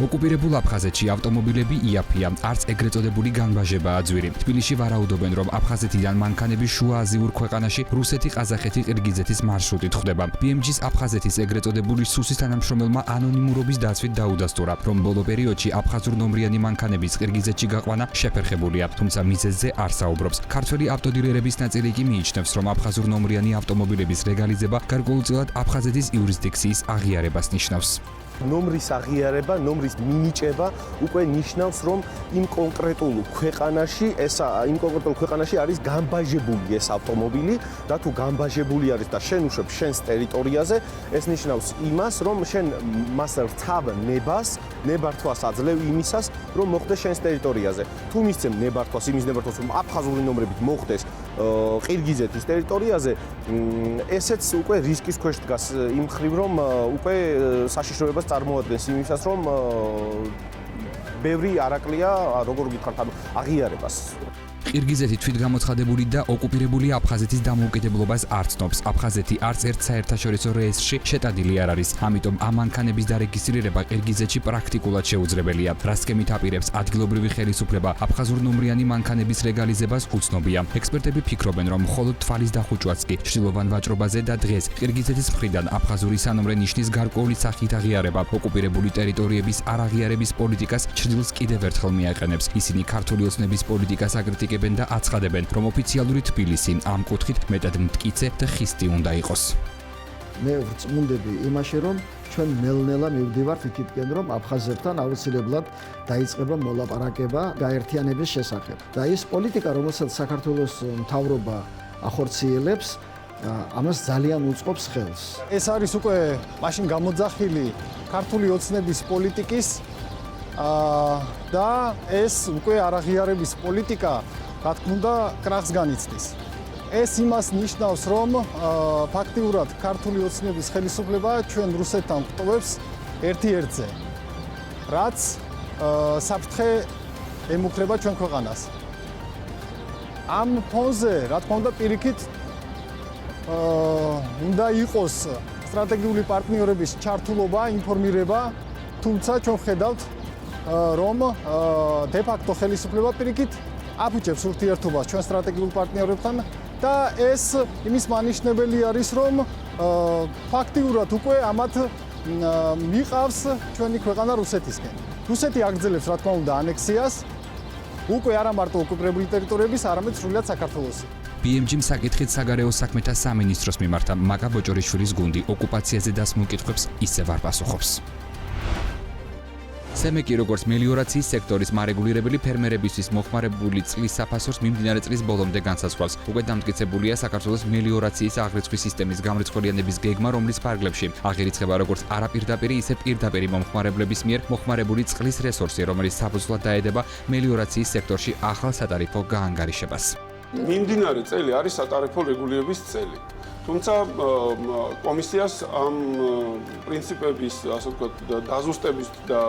ოკუპირებულ აფხაზეთში ავტომობილები იაფია, არც ეგრეთ წოდებული განბაჟებაა ძვირი. თბილისში ვარაუდობენ, რომ აფხაზეთიდან მანქანები შუა აზიურ ქვეყანაში რუსეთი, ყაზახეთი, ყირგიზეთის მარშრუტით ხვდება. BMG-ს აფხაზეთის ეგრეთ წოდებული სუსის თანამშრომელმა ანონიმურობის დაცვით დაუდასტურა, რომ ბოლო პერიოდში აფხაზურ ნომრიანი მანქანების ყირგიზეთში გაყვანა შეფერხებულია, თუმცა მიზეზზე არ საუბრობს. ქართველი ავტოდილერების ნაწილი კი მიიჩნევს, რომ აფხაზურ ნომრიანი ავტომობილების ლეგალიზება გარკვეულწილად აფხაზეთის იურისდიქციის აღიარებას ნიშნავს. ნომრის აღიარება, ნომრის მინიჭება უკვე ნიშნავს, რომ იმ კონკრეტულ ქვეყანაში არის განბაჟებული ეს ავტომობილი და თუ განბაჟებული არის და შენ უშვებ შენს ტერიტორიაზე, ეს ნიშნავს იმას, რომ შენ მას რთავ ნებართვას აძლევ იმისას, რომ მოხდეს შენს ტერიტორიაზე. თუ მისცემ ნებართვას, რომ აფხაზური ნომრებით მოხდეს ყირგიზეთის ტერიტორიაზე, ესეც უკვე რისკის ქვეშ დგას იმ მხრივ, რომ უკვე საშიშროებას წარმოადგენს იმისას, რომ ბევრი არაკლია, როგორ გითხრათ, აღიარებას. ყირგიზეთი თვითგამოცხადებული და ოკუპირებული აფხაზეთის დამოუკიდებლობას არ ცნობს. აფხაზეთი არც ერთ საერთაშორისო რეესტრში შეტანილი არ არის. ამიტომ ამ მანქანების დარეგისტრირება ყირგიზეთში პრაქტიკულად შეუძლებელია. რაც სქემით აპირებს ადგილობრივი ხელისუფლება აფხაზურ ნომრიანი მანქანების ლეგალიზებას უცნობია. ექსპერტები ფიქრობენ, რომ მხოლოდ თვალის დახუჭვაც კი ჭრილოვან ვაჭრობაზე და დღეს ყირგიზეთის მხრიდან აფხაზური სანომრე ნიშნის გარკვეული სახით აღიარება ოკუპირებული ტერიტორიების არაღიარების პოლიტიკას ჭრილს კიდევ ერთხელ მიაყენებს. ისინი ქართული ოცნების პოლიტიკას აკრიტიკებენ და აცხადებენ, რომ ოფიციალური თბილისი ამ კუთხით მეტად მტკიცე და ხისტი უნდა იყოს. მე ვწმუნდები იმაში, რომ ჩვენ ნელ-ნელა მივდივართ იქითკენ, რომ აფხაზებთან აუცილებლად დაიწყება მოლაპარაკება გაერთიანების შესახებ. და ის პოლიტიკა, რომელსაც საქართველოს მთავრობა ახორციელებს, ამას ძალიან უწყობს ხელს. ეს არის უკვე მაშინ გამოძახილი ქართული ოცნების პოლიტიკის და ეს უკვე არაღიარების პოლიტიკა, რა თქმა უნდა, კრახს განიცდის. ეს იმას ნიშნავს, რომ ფაქტიურად ქართული ოცნების ხელისუფლება ჩვენ რუსეთთან გვტოვებს ერთ-ერთზე. რაც საფრთხე ემუქრება ჩვენ ქვეყანას. ამ ფონზე, რა თქმა უნდა, პირიქით უნდა იყოს სტრატეგიული პარტნიორების ჩართულობა, ინფორმირება, თუმცა ჩვენ ხედავთ, რომ დე-ფაქტო ხელისუფლება პირიქით აფუჭებს ურთიერთობას ჩვენ სტრატეგიულ პარტნიორებთან და ეს იმის მანიშნებელი არის, რომ ფაქტიურად უკვე ამათ მიყავს ჩვენი ქვეყანა რუსეთისკენ. რუსეთი აგრძელებს, რა თქმა უნდა, ანექსიას უკვე არა მარტო ოკუპირებული ტერიტორიების, არამედ სრულად საქართველოსი. BMG-მ საკითხით საგარეო საქმეთა სამინისტროს მიმართა მაგა ბოჭორიშვილის გუნდი ოკუპაციაზე დასმულ კითხვებს ისევ არ პასუხობს. სემეკი როგორც მელიორაციის სექტორის მარეგულირებელი ფერმერებისთვის მოხმარებული წყლის საფასურს მიმდინარე წლის ბოლომდე განსაზღვრავს. უკვე დამტკიცებულია საქართველოს მელიორაციის აღრიცხვის სისტემის გამრიცხველიანების გეგმა, რომლის ფარგლებში აღირიცხება როგორც არაპირდაპირი, ისე პირდაპირი მომხმარებლების მიერ მოხმარებული წყლის რესურსი, რომელიც საფუძვლად დაედება მელიორაციის სექტორში ახალ სატარიფო გაანგარიშებას. მიმდინარე წელი არის სატარიფო რეგულირების წელი. თუმცა კომისიას ამ პრინციპების, ასე ვთქვათ, დაზუსტების და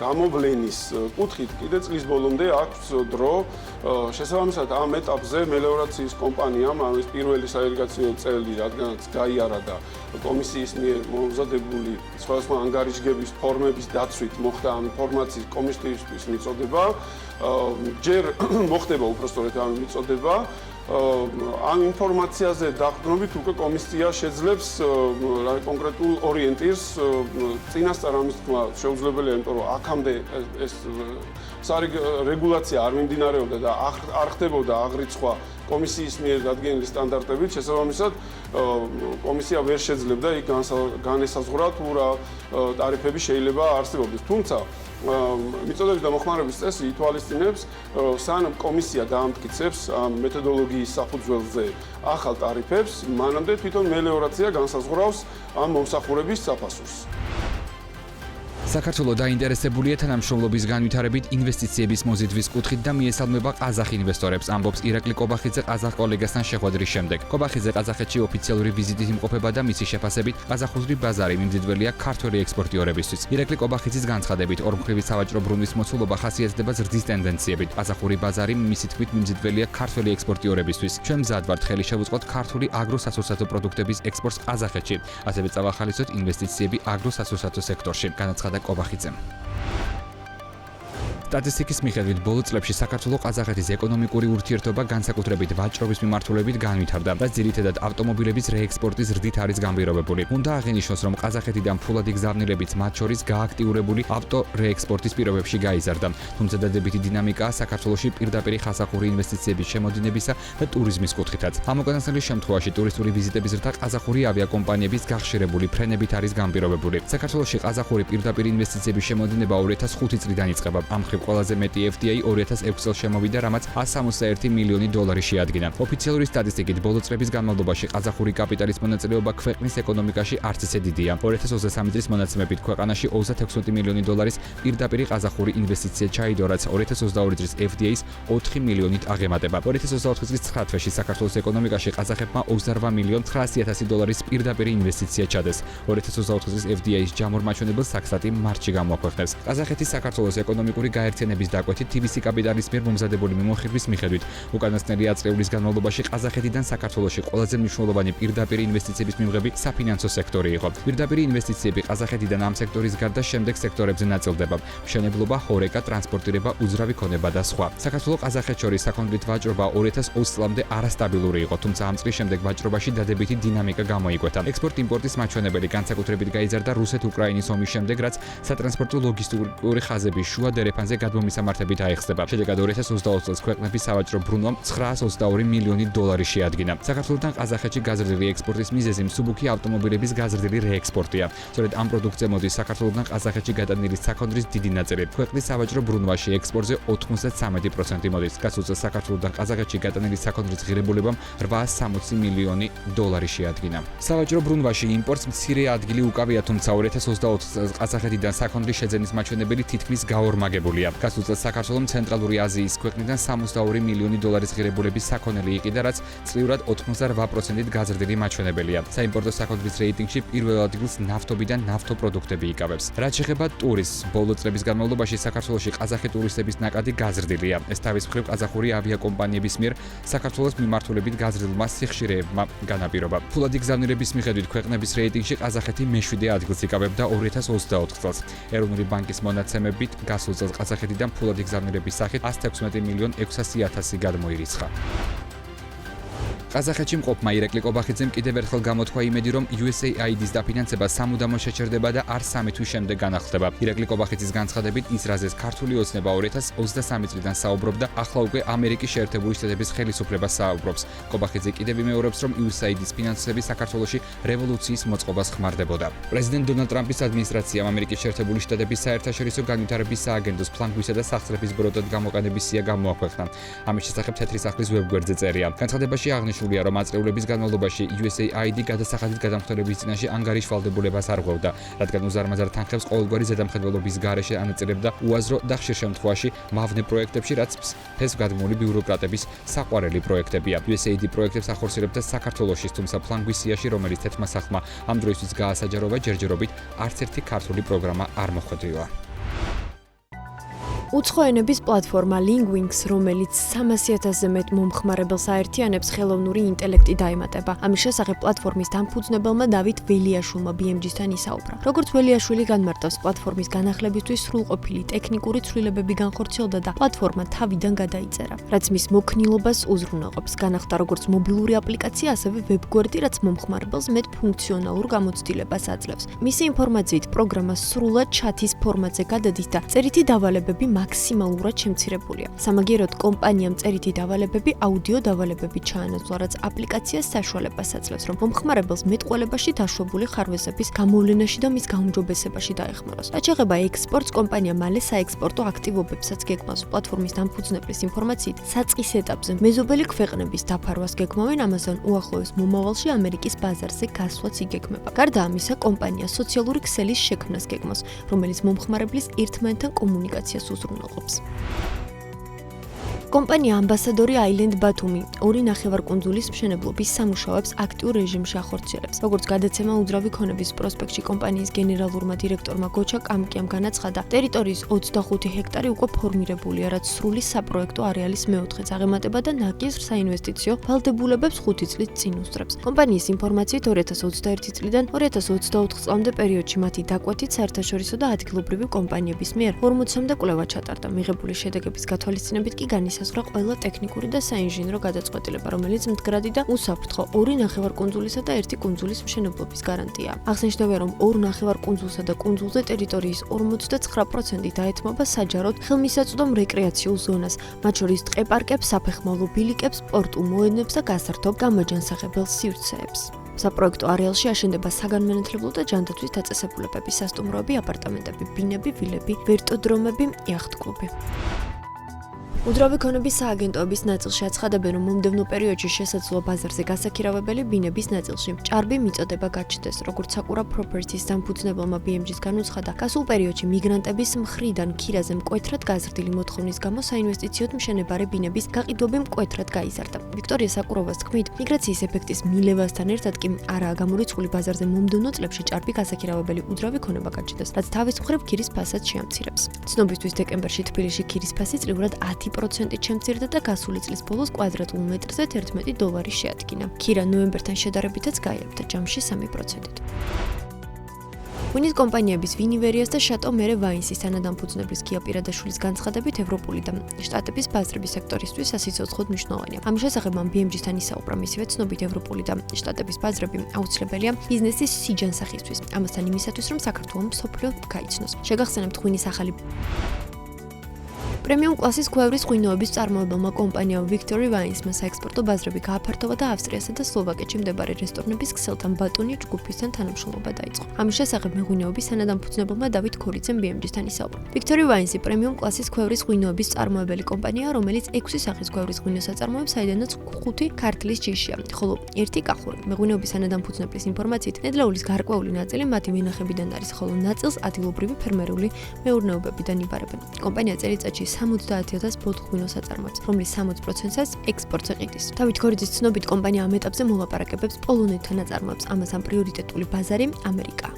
გამოვლენის კუთხით კიდე წლის ბოლომდე აქვს დრო. შესაბამისად ამ ეტაპზე მელიორაციის კომპანიამ ამის პირველი საირიგაციო წელი, რადგანაც გაიარა და კომისიის მიერ მომზადებული სხვადასხვა ანგარიშგების ფორმების დაცვით მოხდა ამ ინფორმაციის კომისიისთვის მიწოდება. ჯერ მოხდება უпростоრეთ ამ მიწოდება. ამ ინფორმაციაზე დაყრდნობით უკვე კომისია შეძლებს კონკრეტულ ორიენტირს წინასწარ ამის თქმა შეუძლებელია, იმიტომ რომ აქამდე ეს რეგულაცია არ მიმდინარეობდა და არ ხდებოდა აღრიცხვა კომისიის მიერ დადგენილი სტანდარტებით, შესაბამისად კომისია ვერ შეძლებდა იქ განესაზღვრა თუ რა ტარიფები შეიძლება არსებობდეს. თუმცა მიწოდების და მოხმარების წესი ითვალისწინებს, სანამ კომისია დაამტკიცებს ამ მეთოდოლოგიის საფუძველზე ახალ ტარიფებს, მანამდე თვითონ მელიორაცია განსაზღვრავს ამ მომსახურების საფასურს. საქართველო დაინტერესებულია თანამშრომლობის განვითარებით ინვესტიციების მოზიდვის კუთხით და მიესალმება ყაზახ ინვესტორებს, ამბობს ირაკლი კობახიძე ყაზახ კოლეგასთან შეხვედრის შემდეგ. კობახიძე ყაზახეთში ოფიციალური ვიზიტით იმყოფება და მისი შეფასებით ყაზახური ბაზარი მიმდიდველია ქართველი ექსპორტიორებისთვის. ირაკლი კობახიძის განცხადებით, ორმხრივი სავაჭრო ბრუნვის მოცულობა ხასიათდება ზრდის ტენდენციებით. ყაზახური ბაზარი მისი თქმით მიმდიდველია ქართველი ექსპორტიორებისთვის. ჩვენ მზად ვართ ხელი შევუწყოთ ქართული აგროსასურსათო პროდუქტების ექსპორტს ყაზახეთში, ასევე წავახალისოთ ინვესტიციები აგროსასურსათო სექტორში. განაცხადა კობახიძემ. სტატისტიკის მიხედვით ბოლო წლებში საქართველო-ყაზახეთის ეკონომიკური ურთიერთობა განსაკუთრებით ვაჭრობის მიმართულებით განვითარდა, რაც ძირითადად ავტომობილების რეექსპორტის ზრდით არის განპირობებული. უნდა აღინიშნოს, რომ ყაზახეთიდან ფულადი გზავნილებიც მათ შორის გააქტიურებული ავტო რეექსპორტის პირობებში გაიზარდა. თუმცა დადებითი დინამიკაა საქართველოში პირდაპირი ხაზახური ინვესტიციების შემოდინებისა და ტურიზმის კუთხითაც. ამ უკანასკნელის შემთხვევაში ტურისტული ვიზიტების ზრდა ყაზახური ავიაკომპანიების გახშირებული ფრენებით არის განპირობებული. საქართველოში ყაზახური პირდაპირი ინვესტიციების შემოდინება 2005 წლიდან იწყება. ამ ყველაზე მეტი FDI 2006 წელს შემოვიდა, რამაც 161 მილიონი დოლარი შეადგინა. ოფიციალური სტატისტიკით ბოლო წლების განმავლობაში ყაზახური კაპიტალის მონაწილეობა ქვეყნის ეკონომიკაში არც ისე დიდია. 2023 წლის მონაცემებით ქვეყანაში 36 მილიონი დოლარის პირდაპირი ყაზახური ინვესტიცია ჩაიდო, რაც 2022 წლის FDI-ს 4 მილიონით აღემატება. 2024 წლის 9 თვეში საქართველოს ეკონომიკაში ყაზახებმა 28 მილიონ 900 დოლარის პირდაპირი ინვესტიცია ჩადეს. 2024 წლის FDI-ს ჯამურ მაჩვენებელ საქსტატი მარტში გამოაქვეყნებს. ყაზახეთის საქართველოს ეკონომიკური გაერთიანების დაკვეთით TBC კაპიტალის მიერ მომზადებული მიმოხილვის მიხედვით, უკანასკნელი აწლეულის განმავლობაში ყაზახეთიდან საქართველოში ყველაზე მნიშვნელოვანი პირდაპირი ინვესტიციების მიმღები საფინანსო სექტორი იყო. პირდაპირი ინვესტიციები ყაზახეთიდან ამ სექტორის გარდა შემდეგ სექტორებზე ნაწილდება: მშენებლობა, ჰორეკა, ტრანსპორტირება, უძრავი ქონება და სხვა. საქართველო-ყაზახეთს შორის საქონლით ვაჭრობა 2020 წლამდე არასტაბილური იყო, თუმცა ამ წლის შემდეგ ვაჭრობაში დადებითი დინამიკა გამოიკვეთა. ექსპორტ-იმპორტის მაჩვენებელი განსაკუთრებით გაიზარდა რუსეთ-უკრაინის ომის შემდეგ, რაც სატრანსპორტო ლოგისტიკური ხაზების შუა დერეფანზე გადმომისამართებით აიხსნება. შედეგად 2022 წელს ქვეყნების სავაჭრო ბრუნვამ 922 მილიონი დოლარი შეადგინა. საქართველოსთან ყაზახეთში გაზრდილი ექსპორტის მიზეზი მსუბუქი ავტომობილების გაზრდილი რეექსპორტია. სწორედ ამ პროდუქტზე მოდის საქართველოსთან ყაზახეთში გადადნილი საქონლის დიდი ნაწილი. ქვეყნის სავაჭრო ბრუნვაში ექსპორტზე 93% მოდის. გასულ წელს საქართველოსთან ყაზახეთში გადადნილი საქონლის ღირებულებამ 860 მილიონი დოლარი შეადგინა. სავაჭრო ბრუნვაში იმპორტს მცირე ადგილი უკავია, თუმცა 2024 წელს ყაზახეთიდან საქონლის შეძენის მაჩვენებელი თითქმის გაორმაგებულია. მოსაწყობია. გასულ წელს საქართველოს ცენტრალური აზიის ქვეყნიდან 62 მილიონი დოლარის ღირებულების საქონელი იყიდა, რაც წლიურად 88%-ით გაზრდილი მაჩვენებელია. საიმპორტო საქონლის რეიტინგში პირველ ადგილს ნავთობი და ნავთობპროდუქტები იკავებს. რაც შეეხება ტურიზმს, ბოლო წლების განმავლობაში საქართველოში ყაზახი ტურისტების ნაკადი გაზრდილია. ეს თავის მხრივ ყაზახური ავიაკომპანიების მიერ საქართველოს მიმართულებით გაზრდილმა სიხშირეებმა განაპირობა. ფულადი გზავნილების მიხედვით ქვეყნების რეიტინგში ყაზახეთი მე-7 ადგილს იკავებდა 2024 წელს. ეროვნული ბანკის მონაცემებით გასულ წელს ყაზახეთიდან ფულადი გზავნილების სახით 116 მილიონ 600.000 გადმოირიცხა. ყაზახეთში მყოფმა ირაკლი კობახიძემ კიდევ ერთხელ გამოთქვა იმედი, რომ USAID-ის დაფინანსება სამუდამოდ შეჩერდება და არ 3 თვის შემდეგ განახლდება. ირაკლი კობახიძის განცხადებით, ის რაზეც ქართული ოცნება 2023 წლიდან საუბრობდა, ახლა უკვე ამერიკის შეერთებული შტატების ხელისუფლებას საუბრობს. კობახიძე კიდევ იმეორებს, რომ USAID-ის ფინანსები საქართველოში რევოლუციის მოწყობას ხმარდებოდა. პრეზიდენტ დონალდ ტრამპის ადმინისტრაციამ ამერიკის შეერთებული შტატების საერთაშორისო განვითარების სააგენტოს ფლანგვისა და სახსრების ბოროტად გამოყენების სია გამოაქვეყნა. ამის შესახებ თეთრი სახლის ვებგვერდზე წერია. განცხადებაში აღნიშნულია, რომ აწლეულების განმავლობაში USAID გადასახადით გადამხდელების წინაშე ანგარიშვალდებულებას არ ღვევდა, რადგან უზარმაზარ თანხებს ყოველგვარი ზედამხედველობის გარეშე ანაწილებდა უაზრო და ხშირ შემთხვევაში მავნე პროექტებში, რაც ფესვგადმული ბიუროკრატების საყვარელი პროექტებია. USAID პროექტებს ახორციელებდა საქართველოში, თუმცა ფლანგვის სიაში, რომელიც თეთრმა სახლმა ამ დროისთვის გაასაჯაროვა, ჯერჯერობით არც ერთი ქართული პროგრამა არ მოხვედრილა. უცხო ენების პლატფორმა Lingwings, რომელიც 300,000-ზე მეტ მომხმარებელს აერთიანებს, ხელოვნური ინტელექტი დაემატება. ამის შესახებ პლატფორმის დამფუძნებელმა დავით ველიაშვილმა BMG-სთან ისაუბრა. როგორც ველიაშვილი განმარტავს, პლატფორმის განახლებისთვის სრულყოფილი ტექნიკური ცვლილებები განხორციელდა და პლატფორმა თავიდან გადაიწერა, რაც მის მოქნილობას უზრუნველყოფს. განახდა როგორც მობილური აპლიკაცია, ასევე ვებგვერდი, რაც მომხმარებელს მეტ ფუნქციონალურ გამოცდილებას აძლევს. მისი ინფორმაციით, პროგრამა სრულად ჩათის ფორმატზე გადადის და წერითი დავალებები მაქსიმალურად შემცირებულია. სამაგიეროდ კომპანიამ წერითი დავალებები აუდიო დავალებები ჩაანაცვლა, რაც აპლიკაციას საშუალებას აძლევს, რომ მომხმარებელს მეტყველებაში დაშვებული ხარვეზების გამოვლენაში და მის გაუმჯობესებაში დაეხმაროს. რაც შეეხება ექსპორტს, კომპანია მალე საექსპორტო აქტივობებსაც გეგმავს. პლატფორმის დამფუძნებლის ინფორმაციით, საწყის ეტაპზე მეზობელი ქვეყნების დაფარვას გეგმავენ, ამასთან უახლოეს მომავალში ამერიკის ბაზარზე გასვლაც იგეგმება. გარდა ამისა, კომპანია სოციალური ქსელის შექმნას გეგმავს, რომელიც მომხმარებლის ერთმანეთთან კომუნიკაციას უზრუნველყოფს. კომპანია ამბასადორი Island Batumi 2 ნახევარკუნძულის მშენებლობის სამუშაოებს აქტიურ რეჟიმში ახორციელებს. როგორც გადაცემა უძრავი ქონების პროსპექტში კომპანიის გენერალურმა დირექტორმა გოჩა კამკიამ განაცხადა, ტერიტორიის 25 ჰექტარი უკვე ფორმირებულია, რაც სრული საპროექტო არეალის მეოთხედს აღემატება და ნაკის საინვესტიციო ვალდებულებებს 5 წლით წინ უსწრებს. კომპანიის ინფორმაციით 2021 წლიდან 2024 წლამდე პერიოდში მათი დაკვეთით საერთაშორისო და ადგილობრივი კომპანიების მიერ 40-მდე კვლევა ჩატარდა. მიღებული შედეგების გათვალისწინებით კი განისაზღვრა ყველა ტექნიკური და საინჟინრო გადაწყვეტილება, რომელიც მდგრადი და უსაფრთხო 2 ნახევარკუნძულისა და 1 კუნძულის მშენებლობის გარანტია. აღსანიშნავია, რომ 2 ნახევარკუნძულსა და კუნძულზე ტერიტორიის 59% დაეთმობა საჯაროდ ხელმისაწვდომ რეკრეაციულ ზონას, მათ შორის ტყე-პარკებს, საფეხმავლო ბილიკებს, სპორტულ მოედნებს და გასართობ გამაჯანსაღებელ სივრცეებს. საპროექტო არეალში აშენდება საგანმანათლებლო და ჯანდაცვის დაწესებულებები, სასტუმროები, აპარტამენტები, ბინები, ვილები, ვერტოდრომები, იახტ-კლუბი. უძრავი ქონების სააგენტოების ნაწილში აცხადებენ, რომ მომდევნო პერიოდში შესაძლოა ბაზარზე გასაქირავებელი ბინების ნაწილში ჭარბი მიწოდება გაჩნდეს. როგორც საკურა პროპერტის დამფუძნებელმა BMG-ს განუცხადა, გასულ პერიოდში მიგრანტების მხრიდან ქირაზე მკვეთრად გაზრდილი მოთხოვნის გამო საინვესტიციოდ მშენებარე ბინების გაყიდვები მკვეთრად გაიზარდა. ვიქტორია საკუროვას თქმით, მიგრაციის ეფექტის მილევასთან ერთად კი არაა გამორიცხული ბაზარზე მომდევნო წლებში ჭარბი გასაქირავებელი უძრავი ქონება გაჩნდეს, რაც თავის მხრივ ქირის ფასაც შეამცირებს. ცნობისთვის დეკემბერში თბილისში ქირის ფასი წლიურად 10%-ით შემცირდა და გასული წლის ბოლოს კვადრატულ მეტრზე $11 შეადგინა. ქირა ნოემბერთან შედარებითაც გაიარდა ჯამში 3%-ით. ვინის კომპანიების ვინივერიას და შატო მერე ვაინსის თანადამფუძნებლის გია პირადაშვილის განცხადებით, ევროპული და შტატების ბაზრების სექტორისთვის სასიცოცხლოდ მნიშვნელოვანია. ამის შესახებ მან BMG-სთან ისაუბრა, მისივე ცნობით, ევროპული და შტატების ბაზრები აუცილებელია ბიზნესის სიჯანსაღისთვის, ამასთან იმისათვის, რომ საქართველოს მსოფლიო გაიცნოს. შეგახსენებთ ღვინის ახალი პრემიუმ კლასის ქვევრის ღვინოების წარმოებელმა კომპანიამ Victory Wines-მა საექსპორტო ბაზრები გააფართოვა და ავსტრიასა და სლოვაკეთში მდებარე რესტორნების ქსელთან ბატონი ჯგუფისთან თანამშრომლობა დაიწყო. ამის შესახებ მეღვინეობის სანადამფუძნებელმა დავით ქორიძემ BMG-თან ისაუბრა. Victory Wines-ი პრემიუმ კლასის ქვევრის ღვინოების წარმოებელი კომპანიაა, რომელიც 6 სახის ქვევრის ღვინოს აწარმოებს, საიდანაც 5 ქართლის ჯიშია, ხოლო 1 კახური. მეღვინეობის სანადამფუძნებლის ინფორმაციით, ნედლეულის გარკვეული ნაწილი მათი ვინახებიდან არის, ხოლო ნაწილს ადგილობრივი ფერმერული მეურნეობებიდან იბარებენ. კომპანია წელიწადში 70,000 ბოთლ ღვინოს აწარმოებს, რომლის 60%-ს ექსპორტზე ყიდის. დავით ქორიძის ცნობით, კომპანია ამ ეტაპზე მოლაპარაკებებს პოლონეთთან აწარმოებს, ამასთან პრიორიტეტული ბაზარი ამერიკა.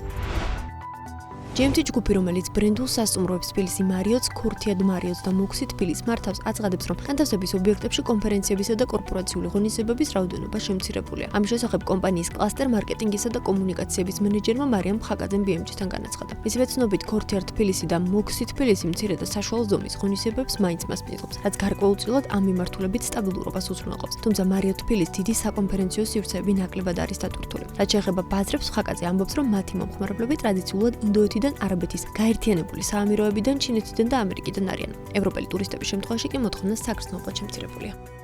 GMT ჯგუფი, რომელიც ბრენდულ სასტუმროებს თბილისი მარიოტს, ქურთიად მარიოტს და მუქსი თბილისს მართავს, აცხადებს, რომ განთავსების ობიექტებში კონფერენციებისა და კორპორაციული ღონისძიებების რაოდენობა შემცირებულია. ამის შესახებ კომპანიის კლასტერ მარკეტინგისა და კომუნიკაციების მენეჯერმა მარიამ ხაკაძემ BMG-თან განაცხადა. მისივე ცნობით, ქურთიად თბილისი და მუქსი თბილისი მცირე და საშუალო ზომის ღონისძიებებს მაინც მასპინძლობს, რაც გარკვეულწილად ამ მიმართულებით სტაბილურობას უზრუნველყოფს. თუმცა მარიოტ თბილისს დიდი საკონფერენციო სივრცეები ნაკლებად არის დატვირთული. რაც შეეხება ბაზრებს, ხაკაძე ამბობს, რომ მათი მომხმარებლები ტრადიციულად ინდოეთიდან არაბეთის გაერთიანებული საამიროებიდან, ჩინეთიდან და ამერიკიდან არიან. ევროპელი ტურისტების შემთხვევაში კი მოთხოვნა საგრძნობლად შემცირებულია.